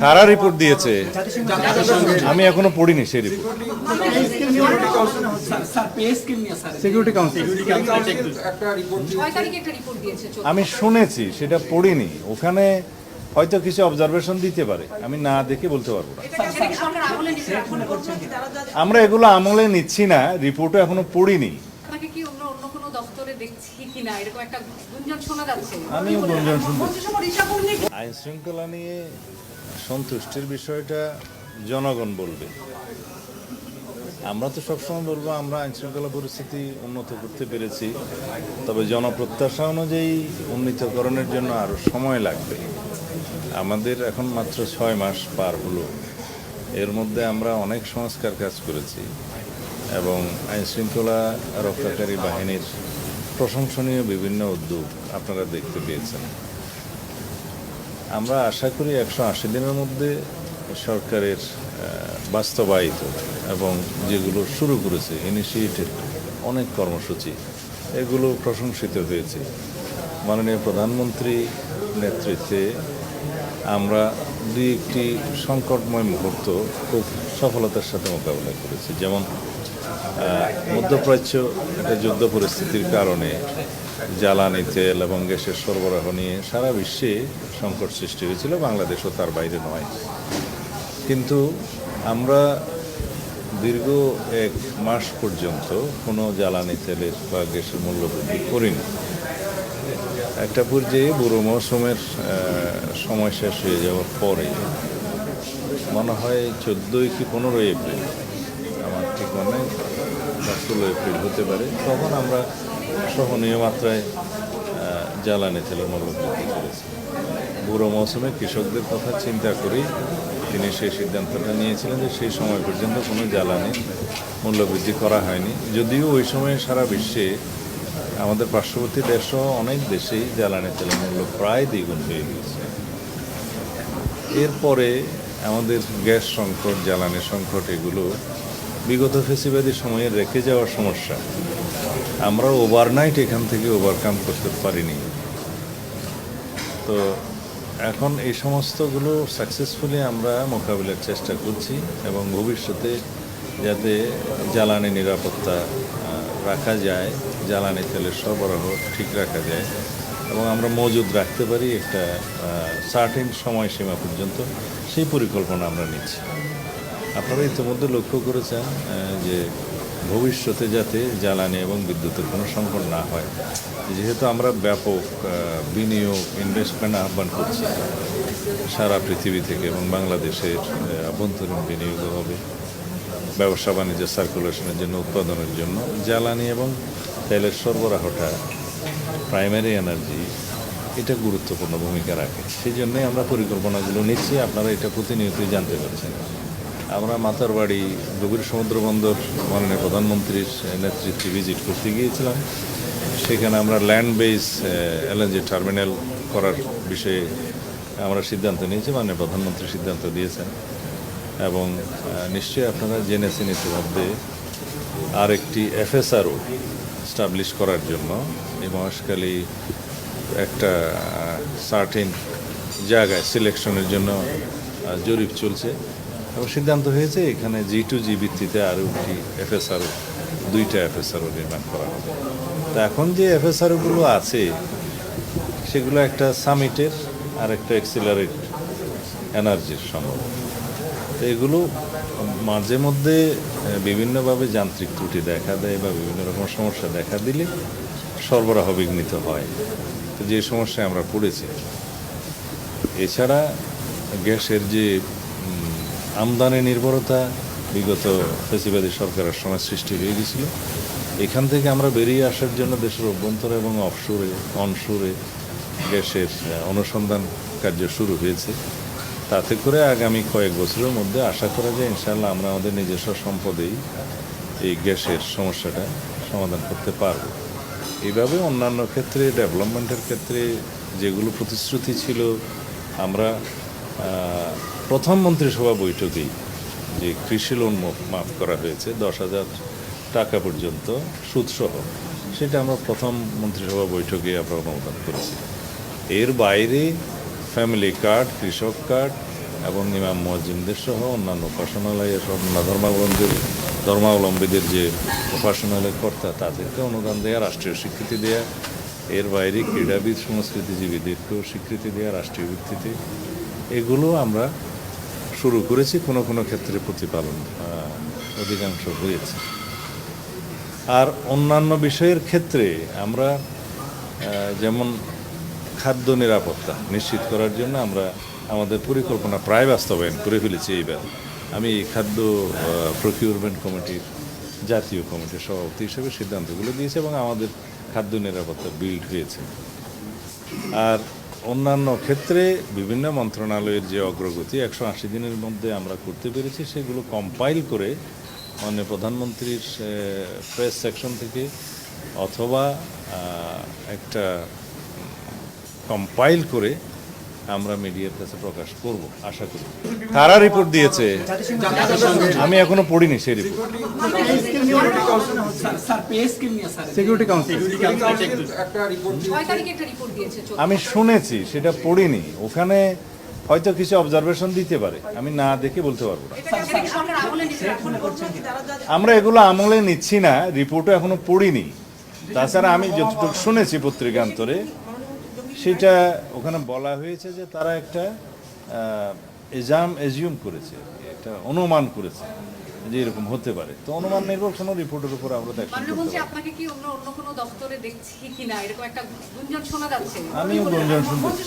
কারা রিপোর্ট দিয়েছে আমি এখনো পড়িনি সেই রিপোর্ট। সিকিউরিটি কাউন্সিল আমি শুনেছি, সেটা পড়িনি। ওখানে হয়তো কিছু অবজারভেশন দিতে পারে, আমি না দেখে বলতে পারবো না। আমরা এগুলো আমলে নিচ্ছি না, রিপোর্টও এখনো পড়িনি। আমিও গুঞ্জন শুনছি। আইন শৃঙ্খলা নিয়ে সন্তুষ্টির বিষয়টা জনগণ বলবে। আমরা তো সবসময় বলবো আমরা আইন শৃঙ্খলা পরিস্থিতি উন্নত করতে পেরেছি, তবে জনপ্রত্যাশা অনুযায়ী উন্নীতকরণের জন্য আরও সময় লাগবে। আমাদের এখন মাত্র 6 মাস পার হলো, এর মধ্যে আমরা অনেক সংস্কার কাজ করেছি এবং আইন শৃঙ্খলা রক্ষাকারী বাহিনীর প্রশংসনীয় বিভিন্ন উদ্যোগ আপনারা দেখতে পেয়েছেন। আমরা আশা করি 180 দিনের মধ্যে সরকারের বাস্তবায়িত এবং যেগুলো শুরু করেছে ইনিশিয়েটেড অনেক কর্মসূচি, এগুলো প্রশংসিত হয়েছে। মাননীয় প্রধানমন্ত্রী নেতৃত্বে আমরা দুই একটি সংকটময় মুহূর্ত খুব সফলতার সাথে মোকাবিলা করেছি। যেমন মধ্যপ্রাচ্য একটা যুদ্ধ পরিস্থিতির কারণে জ্বালানি তেল এবং গ্যাসের সরবরাহ নিয়ে সারা বিশ্বে সংকট সৃষ্টি হয়েছিল, বাংলাদেশও তার বাইরে নয়। কিন্তু আমরা দীর্ঘ 1 মাস পর্যন্ত কোনো জ্বালানি তেলের বা গ্যাসের মূল্য বৃদ্ধি করিনি। একটা পর্যায়ে বুড়ো মৌসুমের সময় শেষ হয়ে যাওয়ার পরে মনে হয় 14 কি 15 এপ্রিল, আমার ঠিক মনে 16 এপ্রিল হতে পারে, তখন আমরা সহনীয় মাত্রায় জ্বালানি তেলের মূল্য বৃদ্ধি করেছি। বুড়ো মৌসুমে কৃষকদের কথা চিন্তা করেই তিনি সেই সিদ্ধান্তটা নিয়েছিলেন যে সেই সময় পর্যন্ত কোনো জ্বালানি মূল্য বৃদ্ধি করা হয়নি। যদিও ওই সময়ে সারা বিশ্বে আমাদের পার্শ্ববর্তী দেশসহ অনেক দেশেই জ্বালানি তেলের মূল্য প্রায় দ্বিগুণ হয়ে গিয়েছে। এরপরে আমাদের গ্যাস সংকট, জ্বালানি সংকট, এগুলো বিগত ফেসিবাদী সময়ে রেখে যাওয়ার সমস্যা আমরা ওভারনাইট এখান থেকে ওভারকাম করতে পারিনি। তো এখন এই সমস্তগুলো সাকসেসফুলি আমরা মোকাবিলার চেষ্টা করছি এবং ভবিষ্যতে যাতে জ্বালানি নিরাপত্তা রাখা যায়, জ্বালানি তেলের সরবরাহ ঠিক রাখা যায় এবং আমরা মজুদ রাখতে পারি একটা সার্টেন সময়সীমা পর্যন্ত, সেই পরিকল্পনা আমরা নিচ্ছি। আপনারা ইতিমধ্যে লক্ষ্য করেছেন যে ভবিষ্যতে যাতে জ্বালানি এবং বিদ্যুতের কোনো সংকট না হয়, যেহেতু আমরা ব্যাপক বিনিয়োগ ইনভেস্টমেন্ট আহ্বান করছি সারা পৃথিবী থেকে এবং বাংলাদেশের আভ্যন্তরীণ বিনিয়োগ হবে ব্যবসা বাণিজ্য সার্কুলেশনের জন্য, উৎপাদনের জন্য। জ্বালানি এবং তেলের সরবরাহটা প্রাইমারি এনার্জি, এটা গুরুত্বপূর্ণ ভূমিকা রাখে। সেই জন্যই আমরা পরিকল্পনাগুলো নিচ্ছি, আপনারা এটা প্রতিনিয়তই জানতে পারছেন। আমরা মাতারবাড়ি গভীর সমুদ্র বন্দর মাননীয় প্রধানমন্ত্রীর নেতৃত্বে ভিজিট করতে গিয়েছিলাম। সেখানে আমরা ল্যান্ড বেস এলএনজি টার্মিনাল করার বিষয়ে আমরা সিদ্ধান্ত নিয়েছি, মাননীয় প্রধানমন্ত্রী সিদ্ধান্ত দিয়েছেন। এবং নিশ্চয়ই আপনারা জেনেছেন ইতিমধ্যে আরেকটি এফএসআরও স্টাবলিশ করার জন্য এই মহেশখালী একটা সার্টেন জায়গায় সিলেকশনের জন্য জরিপ চলছে এবং সিদ্ধান্ত হয়েছে এখানে G2G ভিত্তিতে আরও একটি এফএসআরও, 2টা এফএসআরও নির্মাণ করা হবে। তা এখন যে এফএসআরওগুলো আছে সেগুলো একটা সামিটের আর একটা এক্সিলারেট এনার্জির সঙ্গে। তো এগুলো মাঝে মধ্যে বিভিন্নভাবে যান্ত্রিক ত্রুটি দেখা দেয় বা বিভিন্ন রকম সমস্যা দেখা দিলে সরবরাহ বিঘ্নিত হয়, তো যে সমস্যায় আমরা পড়েছি। এছাড়া গ্যাসের যে আমদানি নির্ভরতা বিগত ফেসিবাদী সরকারের সময় সৃষ্টি হয়ে গেছিল, এখান থেকে আমরা বেরিয়ে আসার জন্য দেশের অভ্যন্তরে এবং অনশোরে গ্যাসের অনুসন্ধান কার্য শুরু হয়েছে। তাতে করে আগামী কয়েক বছরের মধ্যে আশা করা যায় ইনশাআল্লাহ আমরা আমাদের নিজস্ব সম্পদেই এই গ্যাসের সমস্যাটা সমাধান করতে পারব। এইভাবে অন্যান্য ক্ষেত্রে, ডেভেলপমেন্টের ক্ষেত্রে যেগুলো প্রতিশ্রুতি ছিল, আমরা প্রথম মন্ত্রিসভা বৈঠকেই যে কৃষি লোন মাফ করা হয়েছে 10,000 টাকা পর্যন্ত সুদসহ, সেটা আমরা প্রথম মন্ত্রিসভা বৈঠকে আমরা অনুমোদন করেছি। এর বাইরে ফ্যামিলি কার্ড, কৃষক কার্ড এবং ইমাম মুয়াজ্জিনদের সহ অন্যান্য উপাসনালয়ের ধর্মাবলম্বীদের যে উপাসনালয় কর্তা তাদেরকে অনুদান দেওয়া, রাষ্ট্রীয় স্বীকৃতি দেওয়া, এর বাইরে ক্রীড়াবিদ সংস্কৃতিজীবীদেরকেও স্বীকৃতি দেওয়া রাষ্ট্রীয় ভিত্তিতে, এগুলো আমরা শুরু করেছি। কোনো কোনো ক্ষেত্রে প্রতিপালন অধিকাংশ হয়েছে। আর অন্যান্য বিষয়ের ক্ষেত্রে আমরা যেমন খাদ্য নিরাপত্তা নিশ্চিত করার জন্য আমরা আমাদের পরিকল্পনা প্রায় বাস্তবায়ন করে ফেলেছি এইবার। আমি এই খাদ্য প্রকিউরমেন্ট কমিটির জাতীয় কমিটির সভাপতি হিসেবে সিদ্ধান্তগুলো দিয়েছি এবং আমাদের খাদ্য নিরাপত্তা বিল্ড হয়েছে। আর অন্যান্য ক্ষেত্রে বিভিন্ন মন্ত্রণালয়ের যে অগ্রগতি 180 দিনের মধ্যে আমরা করতে পেরেছি, সেগুলো কম্পাইল করে মাননীয় প্রধানমন্ত্রীর প্রেস সেকশন থেকে অথবা একটা কম্পাইল করে আমরা মিডিয়ার কাছে প্রকাশ করব আশা করি। কারা রিপোর্ট দিয়েছে আমি এখনো পড়িনি সেই রিপোর্ট। স্যার পে স্কেল নিয়ে স্যার সিকিউরিটি কাউন্সিল 6 তারিখে একটা রিপোর্ট দিয়েছে। আমি শুনেছি, সেটা পড়িনি। ওখানে হয়তো কিছু অবজারভেশন দিতে পারে, আমি না দেখে বলতে পারবো না। এটা কি সরকার আমলে নিচ্ছে? আমরা এগুলো আমলে নিচ্ছি না, রিপোর্টও এখনো পড়িনি। তাছাড়া আমি যতটুকু শুনেছি পত্রিকান্তরে, সেটা ওখানে বলা হয়েছে যে তারা একটা এজিউম করেছে, একটা অনুমান করেছে যে এরকম হতে পারে। তো অনুমান নির্ভর কোনো রিপোর্টের উপর আমরা দেখতে মাননীয় মন্ত্রী, আপনাকে কি অন্য কোনো দপ্তরে দেখছি কিনা এরকম একটা গুঞ্জন শোনা যাচ্ছে? আমিও গুঞ্জন শুনছি।